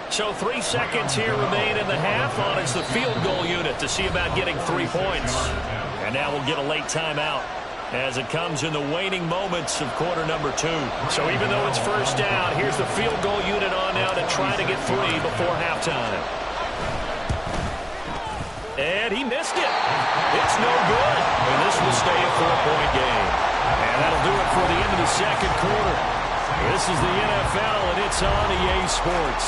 So 3 seconds here remain in the half on it's the field goal unit to see about getting 3 points. And now we'll get a late timeout as it comes in the waning moments of quarter number 2. So even though it's first down, here's the field goal unit on now to try to get 3 before halftime. And he missed it. It's no good. And this will stay a 4-point game. And that'll do it for the end of the second quarter. This is the NFL, and it's on EA Sports.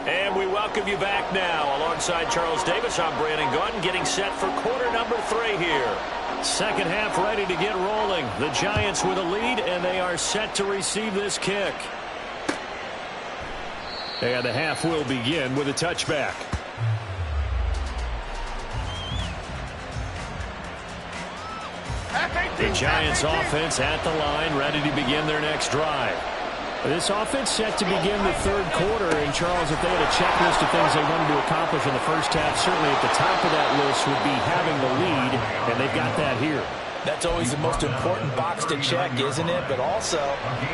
And we welcome you back now. Alongside Charles Davis, I'm Brandon Gaudin, getting set for quarter number 3 here. Second half ready to get rolling. The Giants with a lead, and they are set to receive this kick. And the half will begin with a touchback. The Giants offense at the line, ready to begin their next drive. This offense set to begin the third quarter. And, Charles, if they had a checklist of things they wanted to accomplish in the first half, certainly at the top of that list would be having the lead, and they've got that here. That's always the most important box to check, isn't it? But also,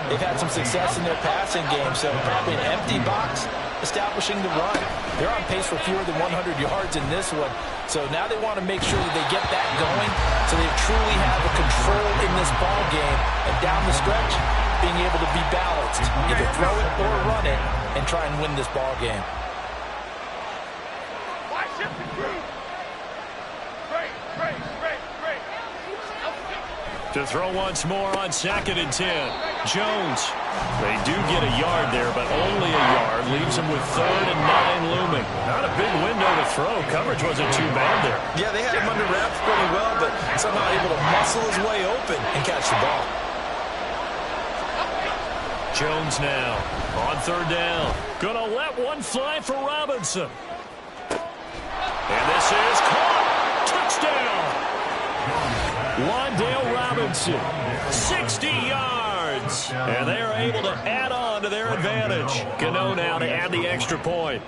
they've had some success in their passing game, so probably an empty box establishing the run. They're on pace for fewer than 100 yards in this one. So now they want to make sure that they get that going so they truly have a control in this ball game. And down the stretch, being able to be balanced, either throw it or run it, and try and win this ball game. To throw once more on 2nd and 10. Jones. They do get a yard there, but only a yard. Leaves them with 3rd and 9 looming. Not a big window to throw. Coverage wasn't too bad there. Yeah, they had him under wraps pretty well, but somehow able to muscle his way open and catch the ball. Jones now on 3rd down. Gonna let one fly for Robinson. And this is caught. Touchdown. Wan'Dale Robinson, 60 yards. And they are able to add on to their advantage. Gano now to add the extra point.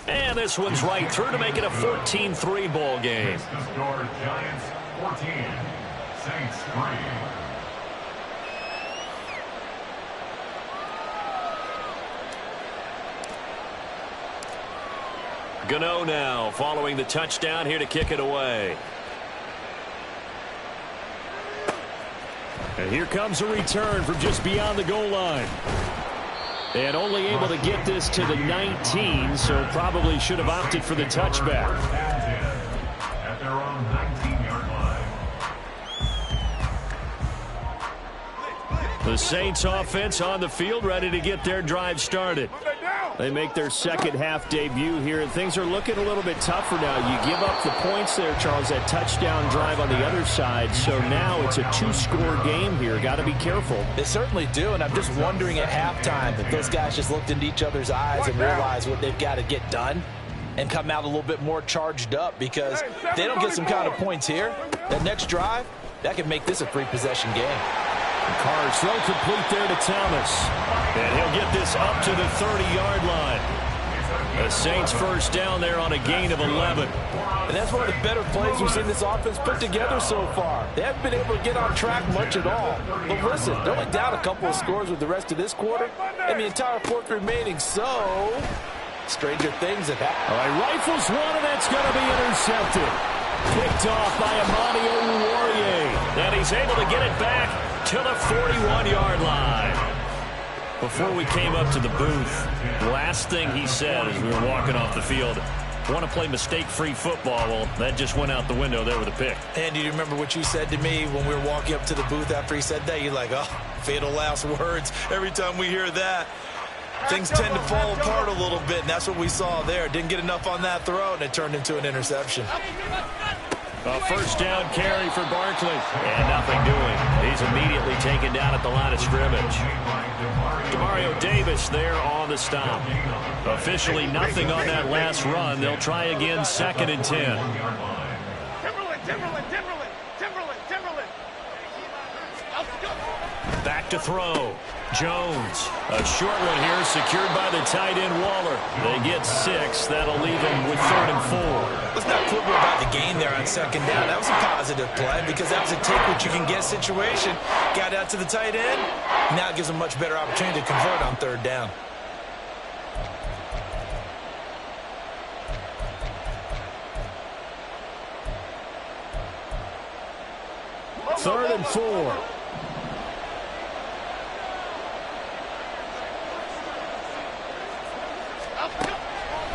And this one's right through to make it a 14-3 ball game. Giants 14, Saints 3. Gano now following the touchdown here to kick it away. And here comes a return from just beyond the goal line. And only able to get this to the 19, so probably should have opted for the touchback. At their own 19-yard line. The Saints offense on the field, ready to get their drive started. They make their second half debut here, and things are looking a little bit tougher now. You give up the points there, Charles, that touchdown drive on the other side. So now it's a 2-score game here. Got to be careful. They certainly do, and I'm just wondering at halftime if those guys just looked into each other's eyes and realized what they've got to get done and come out a little bit more charged up, because if they don't get some kind of points here, that next drive, that could make this a 3-possession game. Carr's throw complete there to Thomas. And he'll get this up to the 30-yard line. The Saints first down there on a gain of 11. And that's one of the better plays we've seen this offense put together so far. They haven't been able to get on track much at all. But listen, they're only down a couple of scores with the rest of this quarter and the entire fourth remaining. So, stranger things have happened. All right, rifles one, and that's going to be intercepted. Picked off by Amani Oruwariye. And he's able to get it back to the 41-yard line. Before we came up to the booth, last thing he said as we were walking off the field, want to play mistake-free football. Well, that just went out the window there with a pick. And do you remember what you said to me when we were walking up to the booth after he said that? You're like, oh, fatal last words. Every time we hear that, things tend to fall apart a little bit, and that's what we saw there. Didn't get enough on that throw, and it turned into an interception. A first down carry for Barkley. And nothing doing. He's immediately taken down at the line of scrimmage. Demario Davis there on the stop. Officially nothing on that last run. They'll try again, 2nd and 10. Back to throw. Jones, a short one here, secured by the tight end Waller. They get 6. That'll leave them with 3rd and 4. Let's not quibble about the gain there on 2nd down. That was a positive play because that was a take-what-you-can-get situation. Got out to the tight end. Now it gives them a much better opportunity to convert on 3rd down. Third and 4.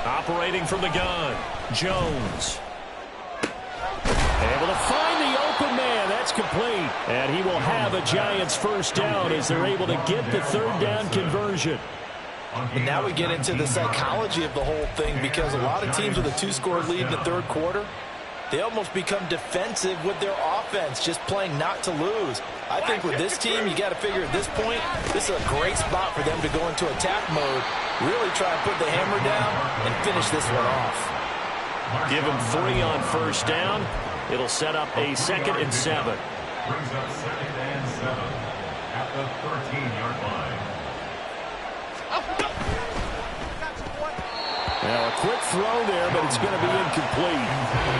Operating from the gun, Jones. Able to find the open man. That's complete. And he will have a Giants 1st down as they're able to get the 3rd down conversion. And now we get into the psychology of the whole thing because a lot of teams with a 2-score lead in the 3rd quarter, they almost become defensive with their offense, just playing not to lose. I think with this team, you got to figure at this point, this is a great spot for them to go into attack mode, really try to put the hammer down and finish this one off. Give them 3 on 1st down. It'll set up a 2nd and 7. Brings up 2nd and 7 at the 13-yard line. Now a quick throw there, but it's going to be incomplete.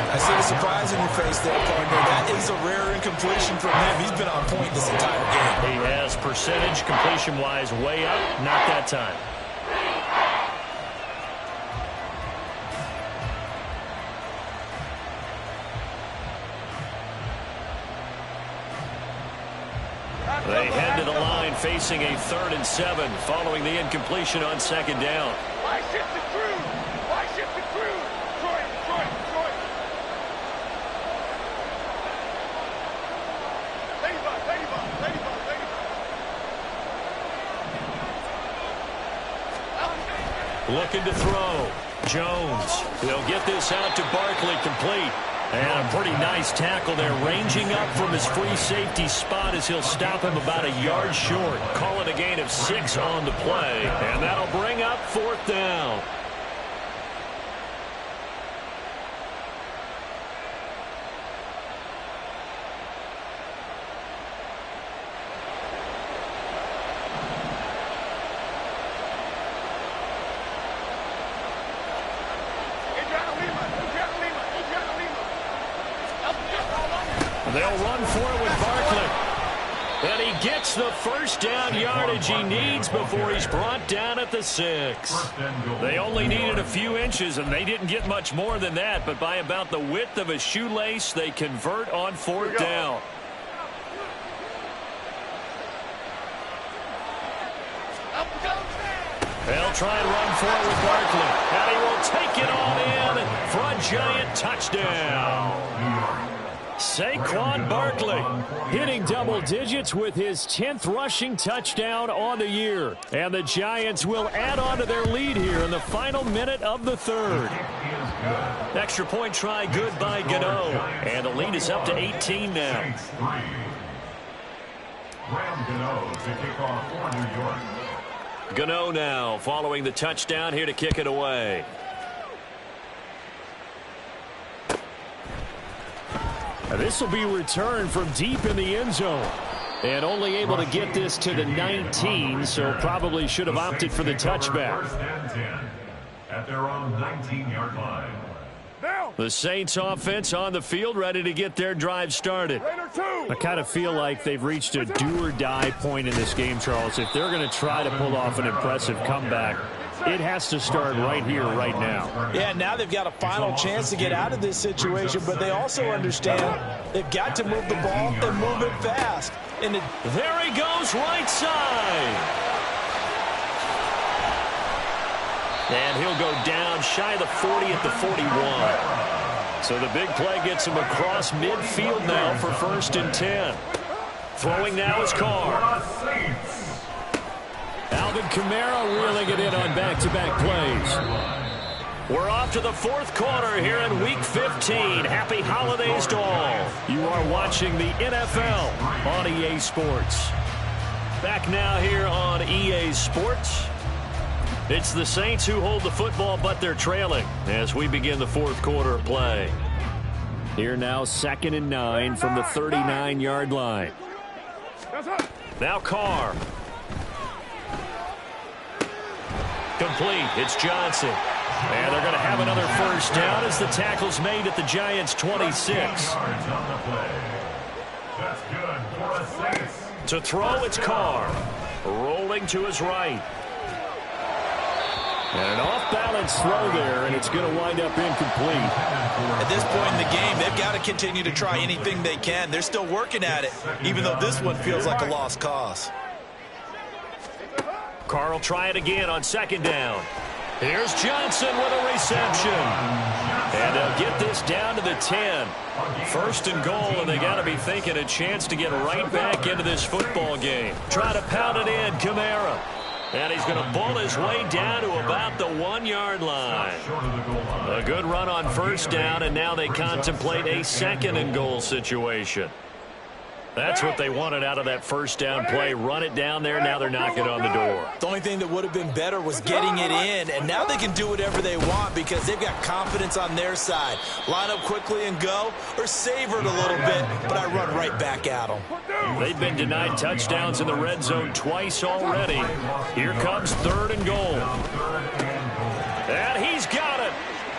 I see the surprise in your face there, partner. That is a rare incompletion from him. He's been on point this entire game. He has percentage completion-wise way up. Not that time. They head to the line facing a 3rd and 7 following the incompletion on 2nd down. Why shift the crew? Why shift the crew? Troy. Ladybug. Looking to throw. Jones. They'll get this out to Barkley, complete. And a pretty nice tackle there, ranging up from his free safety spot as he'll stop him about a yard short. Call it a gain of 6 on the play, and that'll bring up 4th down. They'll run for it with Barkley. And he gets the 1st down yardage he needs before he's brought down at the 6. They only needed a few inches, and they didn't get much more than that. But by about the width of a shoelace, they convert on 4th down. They'll try and run for it with Barkley. And he will take it all in for a Giant touchdown. Saquon Barkley hitting double digits with his 10th rushing touchdown on the year. And the Giants will add on to their lead here in the final minute of the 3rd. Extra point try good by Gano. And the lead is up to 18 now. Graham Gano to kick off for New York. Gano now following the touchdown here to kick it away. This will be returned from deep in the end zone. And only able to get this to the 19, so probably should have opted for the touchback. 1st and 10 at their own 19-yard line. The Saints offense on the field, ready to get their drive started. I kind of feel like they've reached a do-or-die point in this game, Charles. If they're going to try to pull off an impressive comeback, it has to start right here, right now. Yeah, now they've got a final chance to get out of this situation, but they also understand they've got to move the ball and move it fast. And there he goes, right side. And he'll go down shy of the 40 at the 41. So the big play gets him across midfield now for 1st and 10. Throwing now is Carr. Alvin Kamara reeling it in on back-to-back plays. We're off to the 4th quarter here in Week 15. Happy holidays to all. You are watching the NFL on EA Sports. Back now here on EA Sports. It's the Saints who hold the football, but they're trailing as we begin the 4th quarter of play. Here now, 2nd and 9 from the 39-yard line. Now Carr. complete. It's Johnson. And they're going to have another first down as the tackle's made at the Giants' 26. To throw, it's Carr. Rolling to his right. And an off-balance throw there, and it's going to wind up incomplete. At this point in the game, they've got to continue to try anything they can. They're still working at it, even though this one feels like a lost cause. Carr will try it again on second down. Here's Johnson with a reception. And they'll get this down to the 10. First and goal, and they got to be thinking a chance to get right back into this football game. Try to pound it in, Kamara. And he's going to bull his way down to about the 1-yard line. A good run on first down, and now they contemplate a second and goal situation. That's what they wanted out of that first down play. Run it down there. Now they're knocking on the door. The only thing that would have been better was getting it in, and now they can do whatever they want because they've got confidence on their side. Line up quickly and go, or savor it a little bit, but I run right back at them. They've been denied touchdowns in the red zone twice already. Here comes third and goal. And he's got it.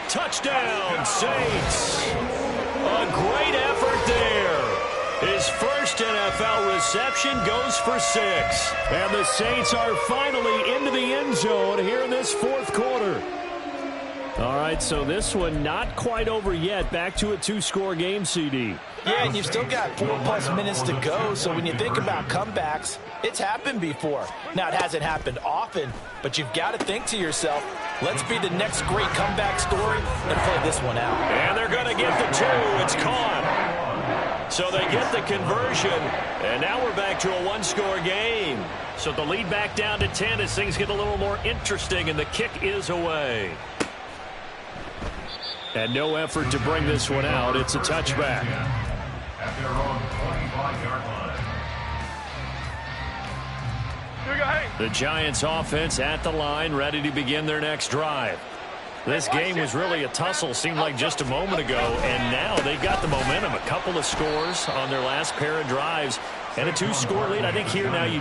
Touchdown, Saints. A great effort there. His first NFL reception goes for 6. And the Saints are finally into the end zone here in this fourth quarter. All right, so this one not quite over yet. Back to a 2-score game, CD. Yeah, and you've still got 4+ minutes to go, so when you think about comebacks, it's happened before. Now, it hasn't happened often, but you've got to think to yourself, let's be the next great comeback story and play this one out. And they're going to get the 2. It's caught. So they get the conversion, and now we're back to a 1-score game. So the lead back down to 10 as things get a little more interesting, and the kick is away. And no effort to bring this one out. It's a touchback. At their own 25-yard line. The Giants offense at the line, ready to begin their next drive. This game was really a tussle, seemed like just a moment ago, and now they've got the momentum. A couple of scores on their last pair of drives, and a 2-score lead. I think here now you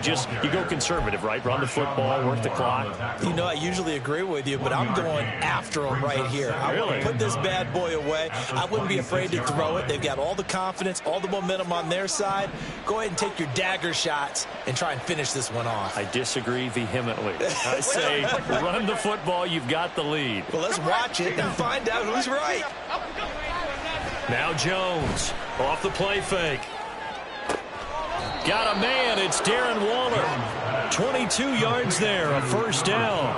go conservative, right? Run the football, work the clock. You know, I usually agree with you, but I'm going after them right here. I want to put this bad boy away. I wouldn't be afraid to throw it. They've got all the confidence, all the momentum on their side. Go ahead and take your dagger shots and try and finish this one off. I disagree vehemently. I say run the football. You've got the lead. Well, let's watch it and find out who's right. Now Jones off the play fake. Got a man. It's Darren Waller. 22 yards there, a first down.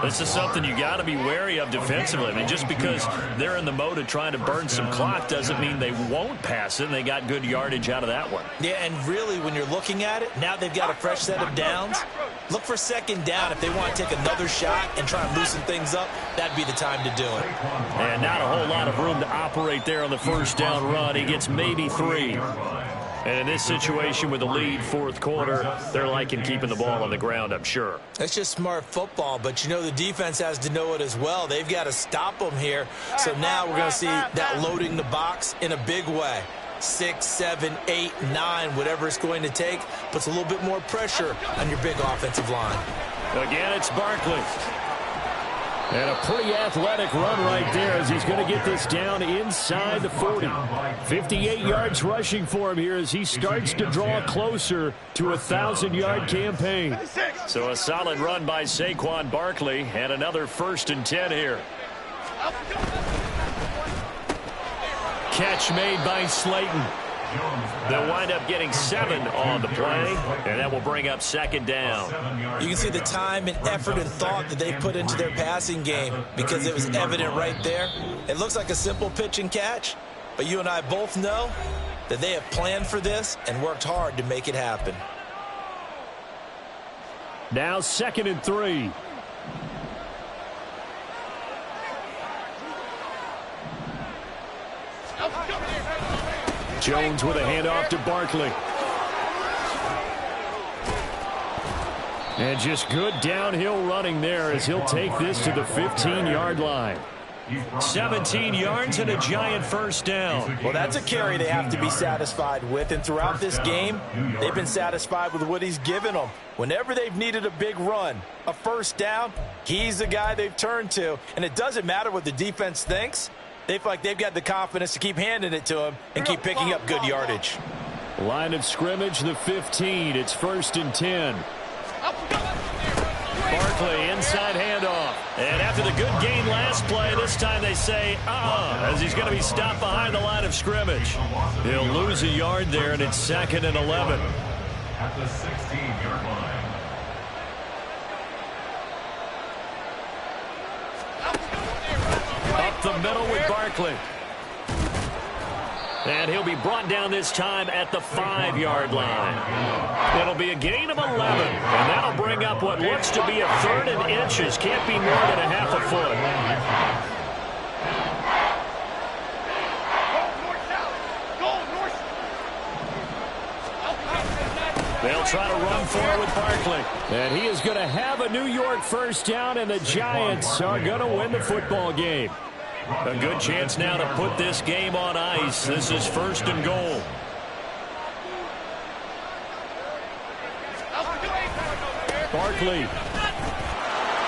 This is something you got to be wary of defensively. I mean, just because they're in the mode of trying to burn some clock doesn't mean they won't pass it. And they got good yardage out of that one. Yeah, and really, when you're looking at it, now they've got a fresh set of downs. Look for second down. If they want to take another shot and try and loosen things up, that'd be the time to do it. And not a whole lot of room to operate there on the first down run. He gets maybe 3. And in this situation with the lead fourth quarter, they're liking keeping the ball on the ground, I'm sure. It's just smart football, but you know the defense has to know it as well. They've got to stop them here. So now we're going to see that loading the box in a big way. 6, 7, 8, 9, whatever it's going to take, puts a little bit more pressure on your big offensive line. Again, it's Barkley. And a pretty athletic run right there as he's going to get this down inside the 40. 58 yards rushing for him here as he starts to draw closer to a 1,000-yard campaign. So a solid run by Saquon Barkley and another 1st and 10 here. Catch made by Slayton. They'll wind up getting 7 on the play, and that will bring up second down. You can see the time and effort and thought that they put into their passing game because it was evident right there. It looks like a simple pitch and catch, but you and I both know that they have planned for this and worked hard to make it happen. Now 2nd and 3. Jones with a handoff to Barkley. And just good downhill running there as he'll take this to the 15-yard line. 17 yards and a giant first down. Well, that's a carry they have to be satisfied with. And throughout this game, they've been satisfied with what he's given them. Whenever they've needed a big run, a first down, he's the guy they've turned to. And it doesn't matter what the defense thinks. They feel like they've got the confidence to keep handing it to him and keep picking up good yardage. Line of scrimmage, the 15. It's 1st and 10. Barkley, inside handoff. And after the good gain last play, this time they say, as he's going to be stopped behind the line of scrimmage. He'll lose a yard there, and it's 2nd and 11. At the 16-yard line. Up the middle with Barkley. And he'll be brought down this time at the 5-yard line. It'll be a gain of 11, and that'll bring up what looks to be a 3rd and inches. Can't be more than a half a foot. They'll try to run for it with Barkley. And he is going to have a New York first down, and the Giants are going to win the football game. A good chance now to put this game on ice. This is 1st and goal. Barkley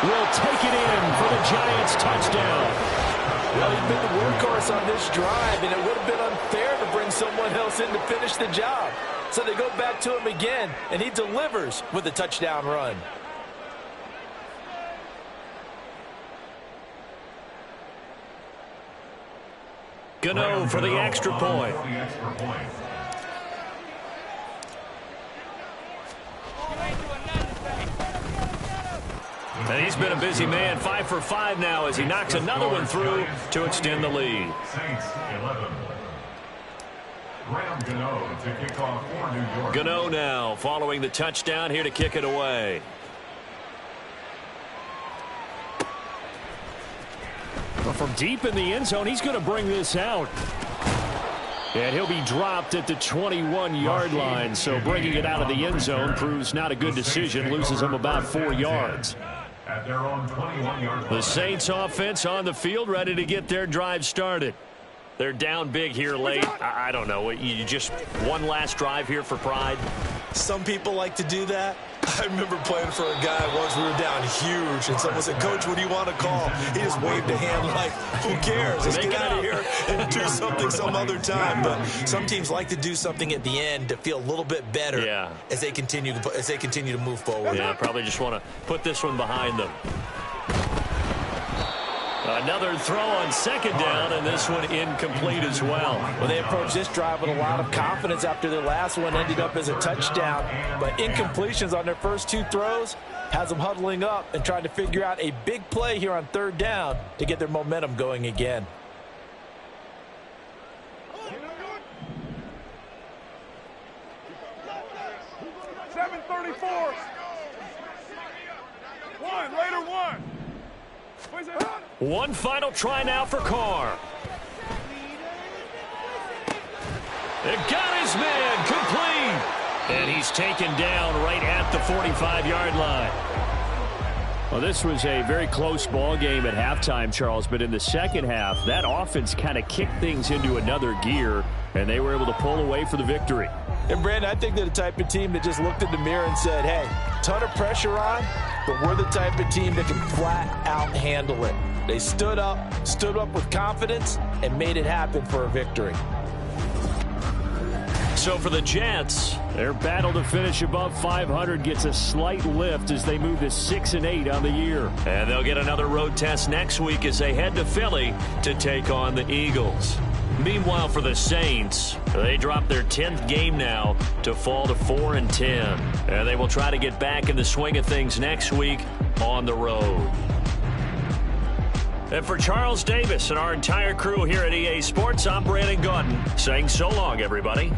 will take it in for the Giants touchdown. Well, he's been the workhorse on this drive, and it would have been unfair to bring someone else in to finish the job. So they go back to him again, and he delivers with a touchdown run. Gano for the extra point. And he's been a busy man, 5 for 5 now as he knocks another one through to extend the lead. Saints 11. Graham Gano to kick off for New York. Gano now following the touchdown here to kick it away. Well, from deep in the end zone, he's going to bring this out. And he'll be dropped at the 21-yard line. So bringing it out of the end zone proves not a good decision. Loses him about 4 yards. At their own 21-yard line. The Saints offense on the field ready to get their drive started. They're down big here late. I don't know. You just one last drive here for pride? Some people like to do that. I remember playing for a guy once. We were down huge, and someone said, "Coach, what do you want to call?" He just waved a hand like, "Who cares? Let's get out of here and do something some other time." But some teams like to do something at the end to feel a little bit better as they continue to move forward. Yeah, probably just want to put this one behind them. Another throw on 2nd down, and this one incomplete as well. Well, they approached this drive with a lot of confidence after their last one ended up as a touchdown. But incompletions on their first 2 throws has them huddling up and trying to figure out a big play here on 3rd down to get their momentum going again. One final try now for Carr. It got his man complete. And he's taken down right at the 45-yard line. Well, this was a very close ball game at halftime, Charles, but in the second half, that offense kind of kicked things into another gear, and they were able to pull away for the victory. And, Brandon, I think they're the type of team that just looked in the mirror and said, hey, ton of pressure on, but we're the type of team that can flat out handle it. They stood up with confidence, and made it happen for a victory. So for the Jets, their battle to finish above 500 gets a slight lift as they move to 6-8 on the year. And they'll get another road test next week as they head to Philly to take on the Eagles. Meanwhile, for the Saints, they drop their 10th game now to fall to 4-10. And they will try to get back in the swing of things next week on the road. And for Charles Davis and our entire crew here at EA Sports, I'm Brandon Gaudin saying so long, everybody.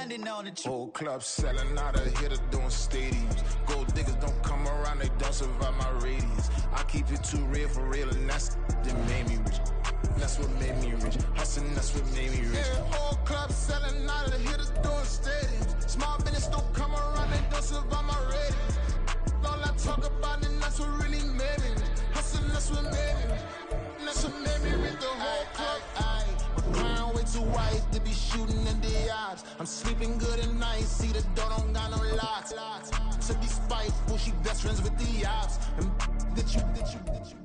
standing on the truth. Whole club selling out, a hitter doing stadiums. Gold diggers don't come around, they don't survive my radius. I keep it too real for real, and that's that made me rich. That's what made me rich. Hustling, that's what made me rich. Yeah, whole club selling out, a hitter doing stadiums. Small business don't come around, they don't survive my radius. All I talk about, and that's what really made me rich. Hustling, that's what made me rich. That's what made me rich. The whole club. Crown way too white to be shooting in the odds. I'm sleeping good at night, see the door don't got no locks. To be spiteful, she best friends with the ops. And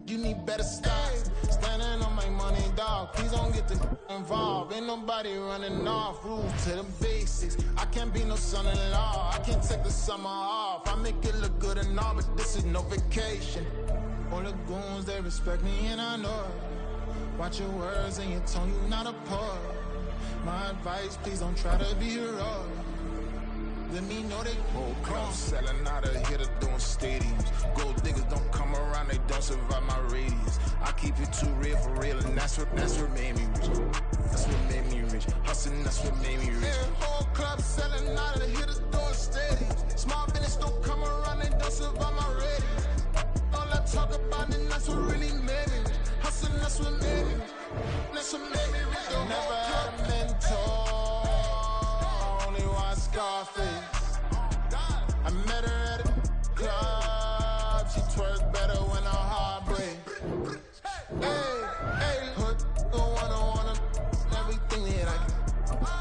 you need better stocks. Standing on my money, dog. Please don't get involved. Ain't nobody running off. Rules to the basics. I can't be no son-in-law. I can't take the summer off. I make it look good and all, but this is no vacation. All the goons, they respect me and I know it. Watch your words and your tone, you not a poet. My advice, please don't try to be heroic. Let me know they whole club selling out, a hitter doing stadiums. Gold diggers don't come around, they don't survive my radius. I keep it too real for real, and that's what made me rich. That's what made me rich. Hustling, that's what made me rich. Yeah, whole club selling out, a hitter doing stadiums. Small business don't come around, they don't survive my radius. All I talk about, and that's what really made me rich. Hustling, that's what made me rich. That's what made me rich. Never had a mentor, only one Scarface. I met her at a club, she twerks better when her heart breaks. Hey, put the one on everything that I can.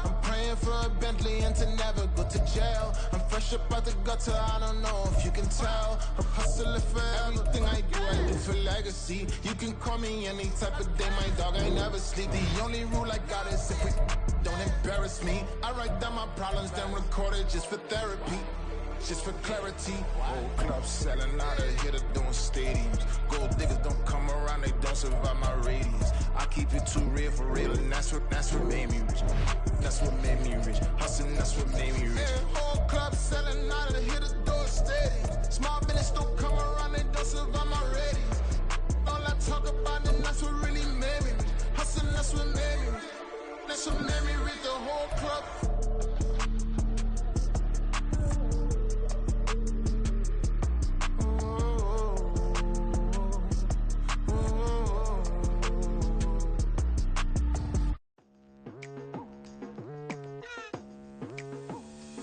I'm praying for a Bentley and to never go to jail. I'm fresh up out the gutter, I don't know if you can tell. I'm hustling for everything I do for legacy. You can call me any type of day, my dog, I never sleep. The only rule I got is if we don't embarrass me. I write down my problems, then record it just for therapy. Just for clarity. Whole club selling out, a hitter doing stadiums. Gold diggers don't come around, they don't survive my radius. I keep it too real for real, and that's what made me rich. That's what made me rich. Hustling, that's what made me rich. Yeah, whole club selling out, a hitter doing stadiums. Small business don't come around, they don't survive my radius. All I talk about, and that's what really made me rich. Hustling, that's what made me rich. That's what made me rich. The whole club.